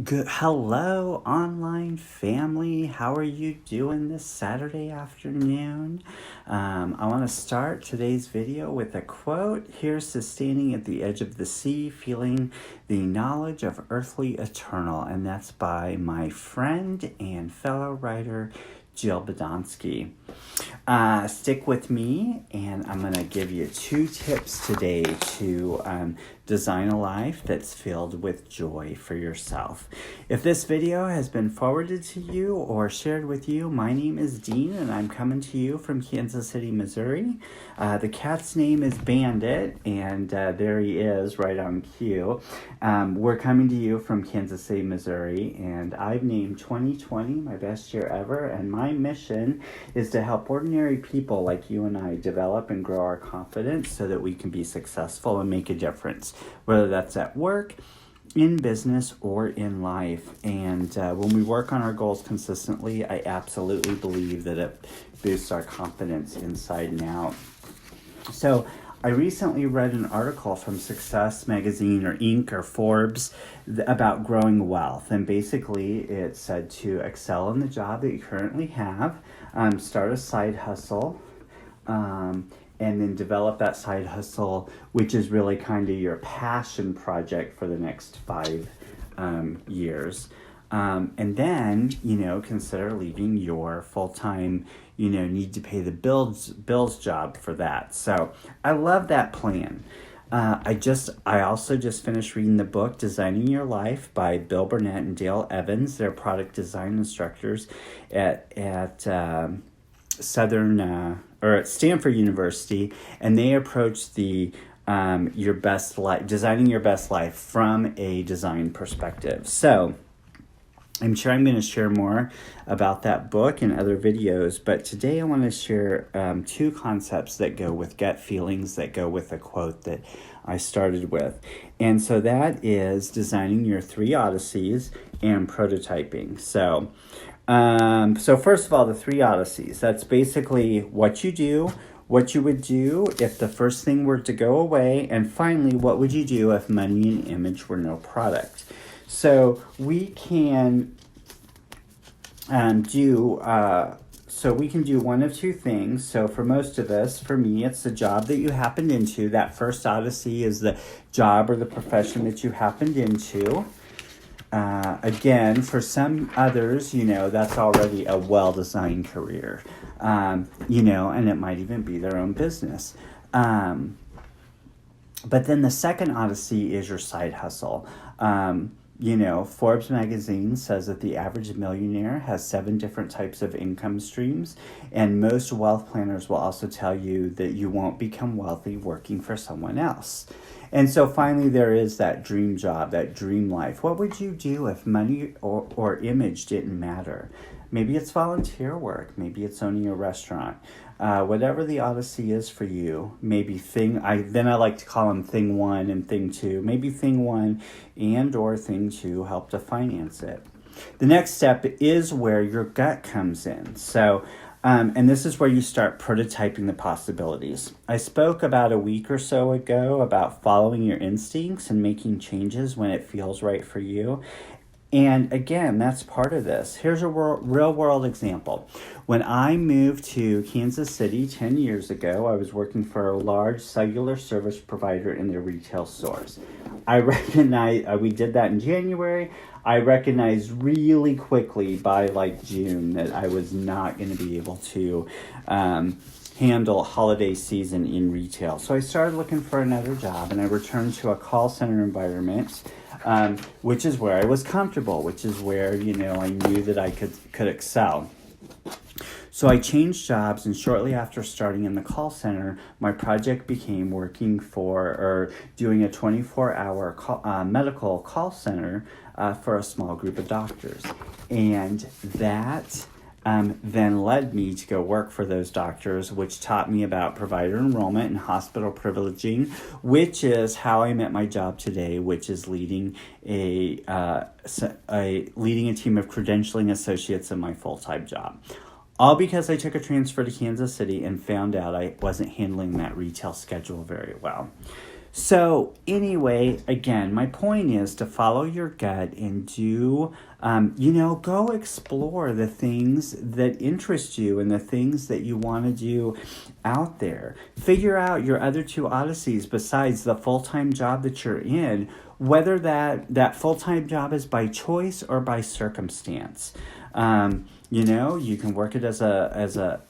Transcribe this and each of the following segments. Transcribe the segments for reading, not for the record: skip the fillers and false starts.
Good. Hello, online family. How are you doing this Saturday afternoon? I want to start today's video with a quote. Here's to standing at the edge of the sea, feeling the knowledge of earthly eternal. And that's by my friend and fellow writer, Jill Badonsky. Stick with me, and I'm going to give you 2 tips today to design a life that's filled with joy for yourself. If this video has been forwarded to you or shared with you, my name is Dean, and I'm coming to you from Kansas City, Missouri. The cat's name is Bandit, and there he is right on cue. We're coming to you from Kansas City, Missouri, and I've named 2020 my best year ever, and my mission is to help ordinary people like you and I develop and grow our confidence so that we can be successful and make a difference, whether that's at work, in business, or in life. And when we work on our goals consistently, I absolutely believe that it boosts our confidence inside and out. So I recently read an article from Success Magazine or Inc. or Forbes about growing wealth. And basically it said to excel in the job that you currently have, start a side hustle, and then develop that side hustle, which is really kind of your passion project for the next 5 years. And then, consider leaving your full-time, need to pay the bills job for that. So I love that plan. I also just finished reading the book Designing Your Life by Bill Burnett and Dale Evans. They're product design instructors at Stanford University, and they approach the your best life, designing your best life from a design perspective. So I'm sure I'm going to share more about that book in other videos, but today I want to share 2 concepts that go with gut feelings, that go with a quote that I started with. And so that is designing your 3 odysseys and prototyping. So first of all, the 3 odysseys, that's basically what you do, what you would do if the first thing were to go away, and finally, what would you do if money and image were no product? So we can do one of 2 things. So for most of us, for me, it's the job that you happened into. That first odyssey is the job or the profession that you happened into. Again, for some others, that's already a well-designed career, and it might even be their own business. But then the second odyssey is your side hustle. Forbes magazine says that the average millionaire has 7 different types of income streams, and most wealth planners will also tell you that you won't become wealthy working for someone else. And so finally, there is that dream job, that dream life. What would you do if money or image didn't matter? Maybe it's volunteer work. Maybe it's owning a restaurant. Whatever the odyssey is for you, maybe I like to call them thing 1 and thing 2. Maybe thing 1 and or thing 2 help to finance it. The next step is where your gut comes in. So, and this is where you start prototyping the possibilities. I spoke about a week or so ago about following your instincts and making changes when it feels right for you. And again, that's part of this. Here's a real world example. When I moved to Kansas City 10 years ago, I was working for a large cellular service provider in their retail stores. I recognized, we did that in January. I recognized really quickly by June that I was not going to be able to handle holiday season in retail. So I started looking for another job, and I returned to a call center environment, which is where I was comfortable, which is where, I knew that I could excel. So I changed jobs, and shortly after starting in the call center, my project became working for or doing a 24-hour medical call center for a small group of doctors. And that then led me to go work for those doctors, which taught me about provider enrollment and hospital privileging, which is how I'm at my job today, which is leading a team of credentialing associates in my full-time job. All because I took a transfer to Kansas City and found out I wasn't handling that retail schedule very well. So anyway, again, my point is to follow your gut and do, go explore the things that interest you and the things that you want to do out there. Figure out your other two odysseys besides the full-time job that you're in, whether that full-time job is by choice or by circumstance. You can work it as a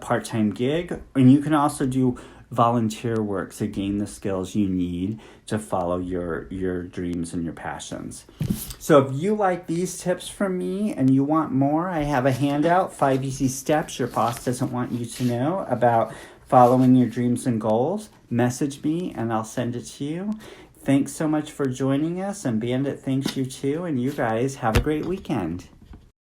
part-time gig, and you can also do volunteer work to gain the skills you need to follow your dreams and your passions. So if you like these tips from me and you want more, I have a handout, 5 easy steps your boss doesn't want you to know about following your dreams and goals. Message me and I'll send it to you. Thanks so much for joining us, and Bandit thanks you too, and you guys have a great weekend.